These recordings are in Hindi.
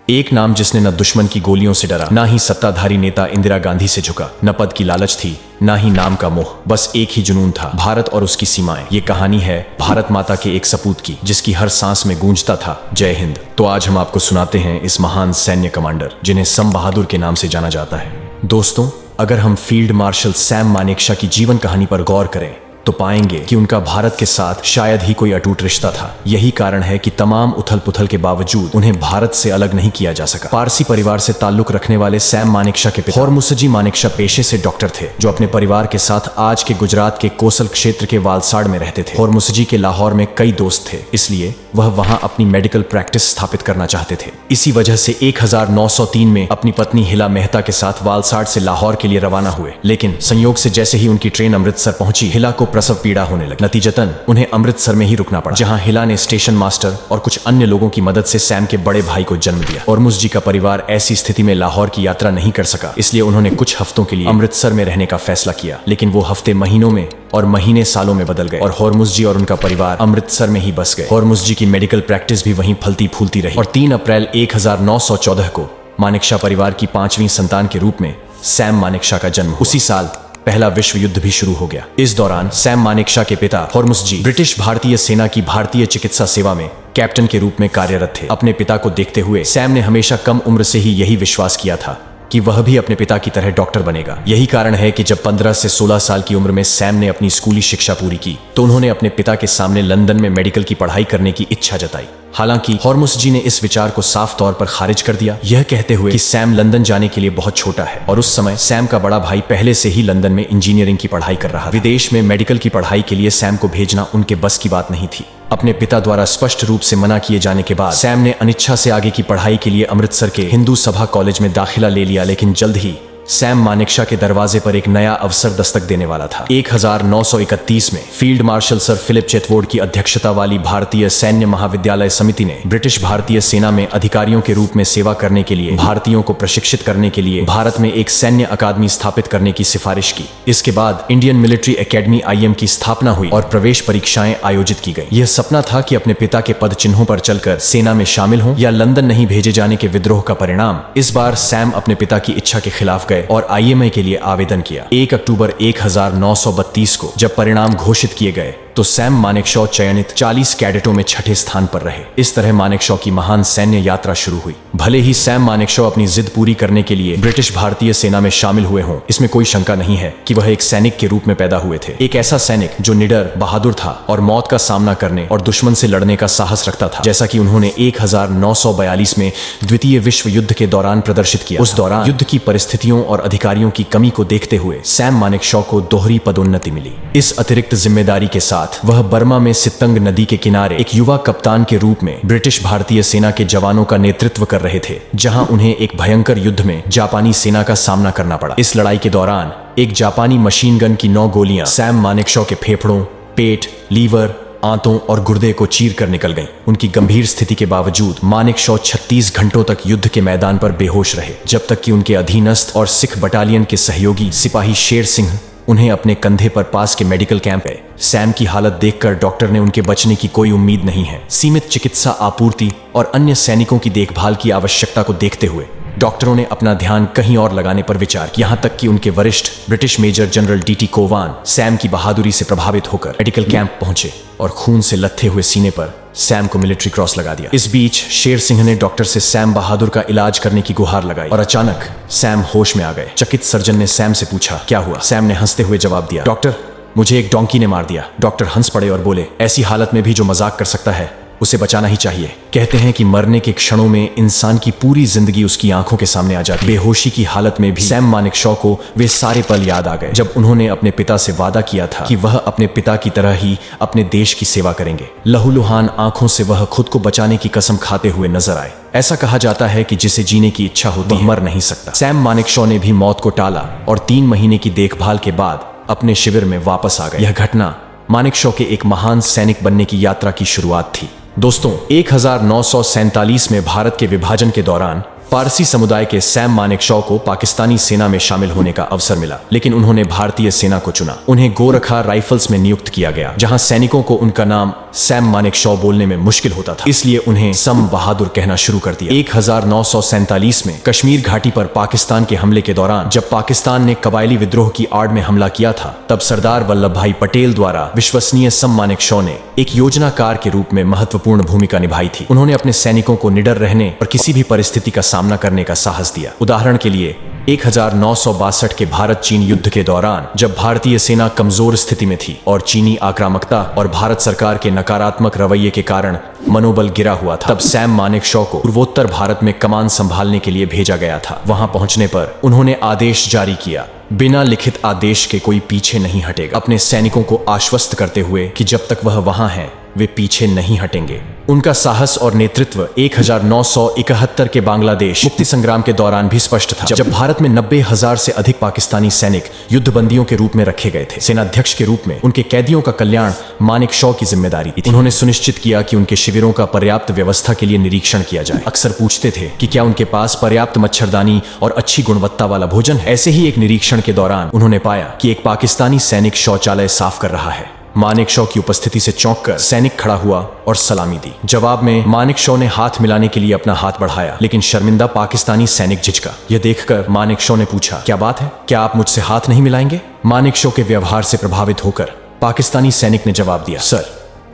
एक नाम जिसने न दुश्मन की गोलियों से डरा, ना ही सत्ताधारी नेता इंदिरा गांधी से झुका, न पद की लालच थी, ना ही नाम का मोह, बस एक ही जुनून था, भारत और उसकी सीमाएं। ये कहानी है भारत माता के एक सपूत की, जिसकी हर सांस में गूंजता था जय हिंद। तो आज हम आपको सुनाते हैं इस महान सैन्य कमांडर जिन्हें सम बहादुर के नाम से जाना जाता है। दोस्तों, अगर हम फील्ड मार्शल सैम मानेकशॉ की जीवन कहानी पर गौर करें तो पाएंगे कि उनका भारत के साथ शायद ही कोई अटूट रिश्ता था। यही कारण है कि तमाम उथल पुथल के बावजूद उन्हें भारत से अलग नहीं किया जा सका। पारसी परिवार से ताल्लुक रखने वाले सैम मानेकशॉ के पिता होर्मुसजी मानेकशॉ पेशे से डॉक्टर थे, जो अपने परिवार के साथ आज के गुजरात के कोसल क्षेत्र के वालसाड़ में रहते थे। होर्मुसजी के लाहौर में कई दोस्त थे, इसलिए वह वहां अपनी मेडिकल प्रैक्टिस स्थापित करना चाहते थे। इसी वजह से 1903 में अपनी पत्नी हिला मेहता के साथ वालसाड़ से लाहौर के लिए रवाना हुए। लेकिन संयोग से जैसे ही उनकी ट्रेन अमृतसर पहुंची, हिला को प्रसव पीड़ा होने लगी। नतीजतन उन्हें अमृतसर में ही रुकना पड़ा, जहां हिला ने स्टेशन मास्टर और कुछ अन्य लोगों की मदद से सैम के बड़े भाई को जन्म दिया। होर्मुसजी का परिवार ऐसी स्थिति में लाहौर की यात्रा नहीं कर सका, इसलिए उन्होंने कुछ हफ्तों के लिए अमृतसर में रहने का फैसला किया। लेकिन वो हफ्ते महीनों में और महीने सालों में बदल गए और होर्मुसजी और उनका परिवार अमृतसर में ही बस गए। होर्मुसजी की मेडिकल प्रैक्टिस भी वहीं फलती फूलती रही और 3 अप्रैल 1914 को मानेकशॉ परिवार की 5वीं संतान के रूप में सैम मानेकशॉ का जन्म हुआ। उसी साल पहला विश्व युद्ध भी शुरू हो गया। इस दौरान सैम मानेकशॉ के पिता होर्मुसजी ब्रिटिश भारतीय सेना की भारतीय चिकित्सा सेवा में कैप्टन के रूप में कार्यरत थे। अपने पिता को देखते हुए सैम ने हमेशा कम उम्र से ही यही विश्वास किया था कि वह भी अपने पिता की तरह डॉक्टर बनेगा। यही कारण है कि जब 15 से 16 साल की उम्र में सैम ने अपनी स्कूली शिक्षा पूरी की तो उन्होंने अपने पिता के सामने लंदन में मेडिकल की पढ़ाई करने की इच्छा जताई। हालांकि होर्मुसजी ने इस विचार को साफ तौर पर खारिज कर दिया, यह कहते हुए कि सैम लंदन जाने के लिए बहुत छोटा है और उस समय सैम का बड़ा भाई पहले से ही लंदन में इंजीनियरिंग की पढ़ाई कर रहा था। विदेश में मेडिकल की पढ़ाई के लिए सैम को भेजना उनके बस की बात नहीं थी। अपने पिता द्वारा स्पष्ट रूप से मना किए जाने के बाद सैम ने अनिच्छा से आगे की पढ़ाई के लिए अमृतसर के हिंदू सभा कॉलेज में दाखिला ले लिया। लेकिन जल्द ही सैम मानेकशॉ के दरवाजे पर एक नया अवसर दस्तक देने वाला था। 1931 में फील्ड मार्शल सर फिलिप चेथवोर्ड की अध्यक्षता वाली भारतीय सैन्य महाविद्यालय समिति ने ब्रिटिश भारतीय सेना में अधिकारियों के रूप में सेवा करने के लिए भारतीयों को प्रशिक्षित करने के लिए भारत में एक सैन्य अकादमी स्थापित करने की सिफारिश की। इसके बाद इंडियन मिलिट्री एकेडमी IM की स्थापना हुई और प्रवेश परीक्षाएं आयोजित की गई। यह सपना था कि अपने पिता के पद चिन्हों पर चलकर सेना में शामिल हों या लंदन नहीं भेजे जाने के विद्रोह का परिणाम। इस बार सैम अपने पिता की इच्छा के खिलाफ और IMI के लिए आवेदन किया। 1 अक्टूबर 1932 को जब परिणाम घोषित किए गए तो सैम मानेकशॉ चयनित 40 कैडेटों में 6ठे स्थान पर रहे। इस तरह मानेकशॉ की महान सैन्य यात्रा शुरू हुई। भले ही सैम मानेकशॉ अपनी जिद पूरी करने के लिए ब्रिटिश भारतीय सेना में शामिल हुए हों, इसमें कोई शंका नहीं है कि वह एक सैनिक के रूप में पैदा हुए थे। एक ऐसा सैनिक जो निडर, बहादुर था और मौत का सामना करने और दुश्मन से लड़ने का साहस रखता था, जैसा कि उन्होंने 1942 में द्वितीय विश्व युद्ध के दौरान प्रदर्शित किया। उस दौरान युद्ध की परिस्थितियों और अधिकारियों की कमी को देखते हुए सैम मानेकशॉ को दोहरी पदोन्नति मिली। इस अतिरिक्त जिम्मेदारी के साथ वह बर्मा में सितंग नदी के किनारे एक युवा कप्तान के रूप में ब्रिटिश भारतीय सेना के जवानों का नेतृत्व कर रहे थे, जहां उन्हें एक भयंकर युद्ध में जापानी सेना का सामना करना पड़ा। इस लड़ाई के दौरान एक जापानी मशीन गन की 9 गोलियां सैम मानेकशॉ के फेफड़ों, पेट, लीवर, आंतों और गुर्दे को चीर कर निकल गईं। उनकी गंभीर स्थिति के बावजूद मानेकशॉ 36 घंटों तक युद्ध के मैदान पर बेहोश रहे, जब तक कि उनके अधीनस्थ और सिख बटालियन के सहयोगी सिपाही शेर सिंह उन्हें अपने कंधे पर पास के मेडिकल कैंप पे सैम की हालत देखकर डॉक्टर ने उनके बचने की कोई उम्मीद नहीं है। सीमित चिकित्सा आपूर्ति और अन्य सैनिकों की देखभाल की आवश्यकता को देखते हुए डॉक्टरों ने अपना ध्यान कहीं और लगाने पर विचार किया। यहाँ तक कि उनके वरिष्ठ British major general DT Cowan Sam की बहादुरी से प्रभावित होकर मेडिकल कैंप पहुंचे और खून से लथे हुए सीने पर सैम को मिलिट्री क्रॉस लगा दिया। इस बीच शेर सिंह ने डॉक्टर से सैम बहादुर का इलाज करने की गुहार लगाई और अचानक सैम होश में आ गए। चकित सर्जन ने सैम से पूछा, क्या हुआ? सैम ने हंसते हुए जवाब दिया, डॉक्टर, मुझे एक डोंकी ने मार दिया। डॉक्टर हंस पड़े और बोले, ऐसी हालत में भी जो मजाक कर सकता है उसे बचाना ही चाहिए। कहते हैं कि मरने के क्षणों में इंसान की पूरी जिंदगी उसकी आंखों के सामने आ जाती है। बेहोशी की हालत में भी सैम मानेकशॉ को वे सारे पल याद आ गए जब उन्होंने अपने पिता से वादा किया था कि वह अपने पिता की तरह ही अपने देश की सेवा करेंगे। लहूलुहान आंखों से वह खुद को बचाने की कसम खाते हुए नजर आए। ऐसा कहा जाता है कि जिसे जीने की इच्छा होती है मर नहीं सकता। सैम मानेकशॉ ने भी मौत को टाला और 3 महीने की देखभाल के बाद अपने शिविर में वापस आ गए। यह घटना मानेकशॉ के एक महान सैनिक बनने की यात्रा की शुरुआत थी। दोस्तों, 1947 में भारत के विभाजन के दौरान पारसी समुदाय के सैम मानेकशॉ को पाकिस्तानी सेना में शामिल होने का अवसर मिला, लेकिन उन्होंने भारतीय सेना को चुना। उन्हें गोरखा राइफल्स में नियुक्त किया गया, जहां सैनिकों को उनका नाम सैम मानेकशॉ बोलने में मुश्किल होता था, इसलिए उन्हें सम बहादुर कहना शुरू कर दिया। 1947 में कश्मीर घाटी पर पाकिस्तान के हमले के दौरान जब पाकिस्तान ने कबायली विद्रोह की आड़ में हमला किया था, तब सरदार वल्लभ भाई पटेल द्वारा विश्वसनीय सम मानेकशॉ ने एक योजनाकार के रूप में महत्वपूर्ण भूमिका निभाई थी। उन्होंने अपने सैनिकों को निडर रहने और किसी भी परिस्थिति का सामना करने का साहस दिया। उदाहरण के लिए 1962 के भारत चीन युद्ध के दौरान जब भारतीय सेना कमजोर स्थिति में थी और चीनी आक्रामकता और भारत सरकार के नकारात्मक रवैये के कारण मनोबल गिरा हुआ था, तब सैम मानेकशॉ को पूर्वोत्तर भारत में कमान संभालने के लिए भेजा गया था। वहां पहुंचने पर उन्होंने आदेश जारी किया, बिना लिखित आदेश के कोई पीछे नहीं हटेगा, अपने सैनिकों को आश्वस्त करते हुए कि जब तक वह वहां हैं वे पीछे नहीं हटेंगे। उनका साहस और नेतृत्व 1971 के बांग्लादेश मुक्ति संग्राम के दौरान भी स्पष्ट था, जब भारत में 90,000 से अधिक पाकिस्तानी सैनिक युद्धबंदियों के रूप में रखे गए थे। सेनाध्यक्ष के रूप में उनके कैदियों का कल्याण मानेकशॉ की जिम्मेदारी थी। उन्होंने सुनिश्चित किया कि उनके शिविरों का पर्याप्त व्यवस्था के लिए निरीक्षण किया जाए। अक्सर पूछते थे कि क्या उनके पास पर्याप्त मच्छरदानी और अच्छी गुणवत्ता वाला भोजन है। ऐसे ही एक निरीक्षण के दौरान उन्होंने पाया कि एक पाकिस्तानी सैनिक शौचालय साफ कर रहा है। मानेकशॉ की उपस्थिति से चौंककर सैनिक खड़ा हुआ और सलामी दी। जवाब में मानेकशॉ ने हाथ मिलाने के लिए अपना हाथ बढ़ाया, लेकिन शर्मिंदा पाकिस्तानी सैनिक झिझका। यह देखकर मानेकशॉ ने पूछा, क्या बात है, क्या आप मुझसे हाथ नहीं मिलाएंगे? मानेकशॉ के व्यवहार से प्रभावित होकर पाकिस्तानी सैनिक ने जवाब दिया, सर,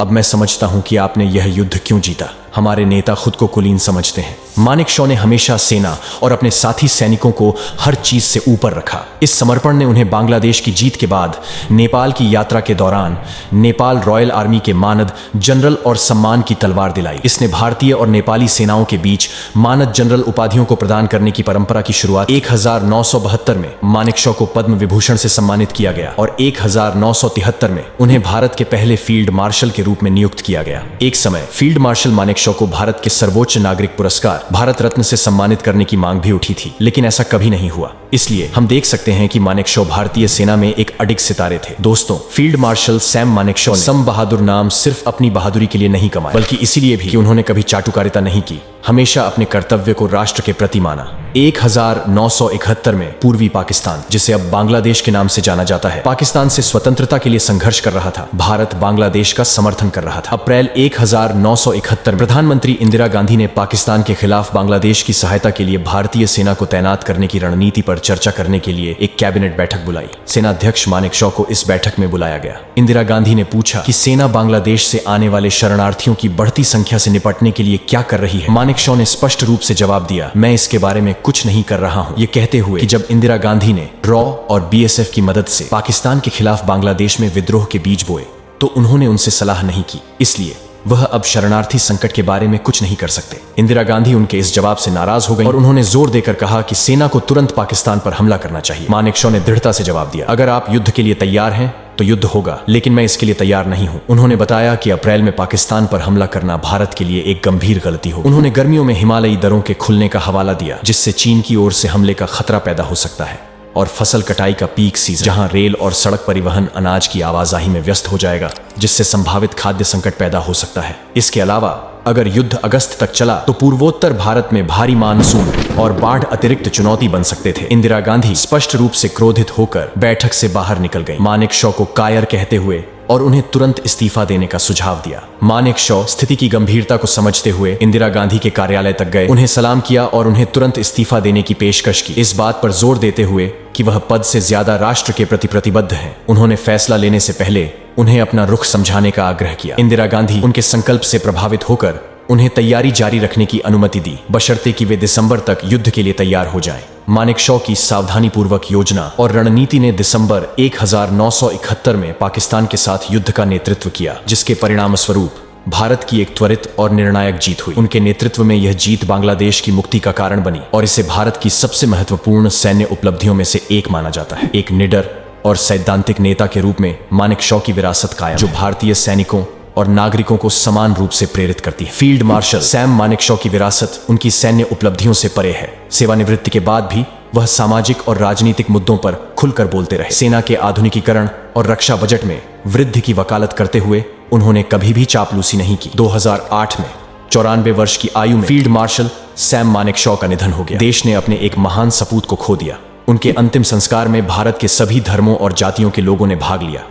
अब मैं समझता हूं कि आपने यह युद्ध क्यों जीता। हमारे नेता खुद को कुलीन समझते हैं। मानेकशॉ ने हमेशा सेना और अपने साथी सैनिकों को हर चीज से ऊपर रखा। इस समर्पण ने उन्हें बांग्लादेश की जीत के बाद नेपाल की यात्रा के दौरान नेपाल रॉयल आर्मी के मानद जनरल और सम्मान की तलवार दिलाई। इसने भारतीय और नेपाली सेनाओं के बीच मानद जनरल उपाधियों को प्रदान करने की परंपरा की शुरुआत 1972 में मानेकशॉ को पद्म विभूषण से सम्मानित किया गया और 1973 में उन्हें भारत के पहले फील्ड मार्शल के रूप में नियुक्त किया गया। एक समय फील्ड मार्शल मानेकशॉ को भारत के सर्वोच्च नागरिक पुरस्कार भारत रत्न से सम्मानित करने की मांग भी उठी थी, लेकिन ऐसा कभी नहीं हुआ। इसलिए हम देख सकते हैं कि मानेकशॉ भारतीय सेना में एक अडिग सितारे थे। दोस्तों, फील्ड मार्शल सैम मानेकशॉ ने सम बहादुर नाम सिर्फ अपनी बहादुरी के लिए नहीं कमाया, बल्कि इसीलिए भी कि उन्होंने कभी चाटुकारिता नहीं की, हमेशा अपने कर्तव्य को राष्ट्र के प्रति माना। 1971 में पूर्वी पाकिस्तान, जिसे अब बांग्लादेश के नाम से जाना जाता है, पाकिस्तान से स्वतंत्रता के लिए संघर्ष कर रहा था। भारत बांग्लादेश का समर्थन कर रहा था। अप्रैल 1971 में प्रधानमंत्री इंदिरा गांधी ने पाकिस्तान के खिलाफ बांग्लादेश की सहायता के लिए भारतीय सेना को तैनात करने की रणनीति पर चर्चा करने के लिए एक कैबिनेट बैठक बुलाई। सेनाध्यक्ष मानेकशॉ को इस बैठक में बुलाया गया। इंदिरा गांधी ने पूछा कि सेना बांग्लादेश से आने वाले शरणार्थियों की बढ़ती संख्या से निपटने के लिए क्या कर रही है। मानेकशॉ ने स्पष्ट रूप से जवाब दिया, मैं इसके बारे में कुछ नहीं कर रहा हूं। ये कहते हुए कि जब इंदिरा गांधी ने रॉ और बीएसएफ की मदद से पाकिस्तान के खिलाफ बांग्लादेश में विद्रोह के बीज बोए, तो उन्होंने उनसे सलाह नहीं की, इसलिए वह अब शरणार्थी संकट के बारे में कुछ नहीं कर सकते। इंदिरा गांधी उनके इस जवाब से नाराज हो गई और उन्होंने जोर देकर कहा कि सेना को तुरंत पाकिस्तान पर हमला करना चाहिए। मानेकशॉ ने दृढ़ता से जवाब दिया, अगर आप युद्ध के लिए तैयार हैं तो युद्ध होगा, लेकिन मैं इसके लिए तैयार नहीं हूं। उन्होंने बताया कि अप्रैल में पाकिस्तान पर हमला करना भारत के लिए एक गंभीर गलती हो। उन्होंने गर्मियों में हिमालयी दरों के खुलने का हवाला दिया, जिससे चीन की ओर से हमले का खतरा पैदा हो सकता है, और फसल कटाई का पीक सीजन, जहां रेल और सड़क परिवहन अनाज की आवाजाही में व्यस्त हो जाएगा, जिससे संभावित खाद्य संकट पैदा हो सकता है। इसके अलावा अगर युद्ध अगस्त तक चला तो पूर्वोत्तर भारत में भारी मानसून और बाढ़ अतिरिक्त चुनौती बन सकते थे। इंदिरा गांधी स्पष्ट रूप से क्रोधित होकर बैठक से बाहर निकल गई। मानेकशॉ को कायर कहते हुए और उन्हें तुरंत इस्तीफा देने का सुझाव दिया। मानेकशॉ स्थिति की गंभीरता को समझते हुए इंदिरा गांधी के कार्यालय तक गए, उन्हें सलाम किया और उन्हें तुरंत इस्तीफा देने की पेशकश की, इस बात पर जोर देते हुए कि वह पद से ज्यादा राष्ट्र के प्रति प्रतिबद्ध हैं। उन्होंने फैसला लेने से पहले उन्हें अपना रुख समझाने का आग्रह किया। इंदिरा गांधी उनके संकल्प से प्रभावित होकर उन्हें तैयारी जारी रखने की अनुमति दी, बशर्ते कि वे दिसंबर तक युद्ध के लिए तैयार हो जाएं। मानेकशॉ की सावधानीपूर्वक योजना और रणनीति ने दिसंबर 1971 में पाकिस्तान के साथ युद्ध का नेतृत्व किया, जिसके परिणाम स्वरूप भारत की एक त्वरित और निर्णायक जीत हुई। उनके नेतृत्व में यह जीत बांग्लादेश की मुक्ति का कारण बनी और इसे भारत की सबसे महत्वपूर्ण सैन्य उपलब्धियों में से एक माना जाता है। एक निडर और सैद्धांतिक नेता के रूप में मानेकशॉ की विरासत कायम, जो भारतीय सैनिकों और नागरिकों को समान रूप से प्रेरित करती है। फील्ड मार्शल सैम मानेकशॉ की विरासत उनकी सैन्य उपलब्धियों से परे है। सेवानिवृत्ति के बाद भी वह सामाजिक और राजनीतिक मुद्दों पर खुलकर बोलते रहे। सेना के आधुनिकीकरण और रक्षा बजट में वृद्धि की वकालत करते हुए उन्होंने कभी भी चापलूसी नहीं की। 2008 में 94 वर्ष की आयु में फील्ड मार्शल सैम मानेकशॉ का निधन हो गया। देश ने अपने एक महान सपूत को खो दिया। उनके अंतिम संस्कार में भारत के सभी धर्मों और जातियों के लोगों ने भाग लिया,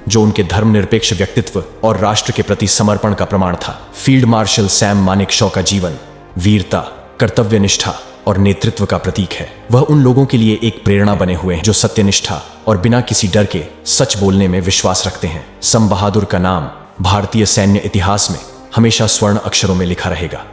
जो उनके धर्मनिरपेक्ष व्यक्तित्व और राष्ट्र के प्रति समर्पण का प्रमाण था। फील्ड मार्शल सैम मानेकशॉ का जीवन वीरता, कर्तव्यनिष्ठा और नेतृत्व का प्रतीक है। वह उन लोगों के लिए एक प्रेरणा बने हुए हैं जो सत्यनिष्ठा और बिना किसी डर के सच बोलने में विश्वास रखते हैं। सम बहादुर का नाम भारतीय सैन्य इतिहास में हमेशा स्वर्ण अक्षरों में लिखा रहेगा।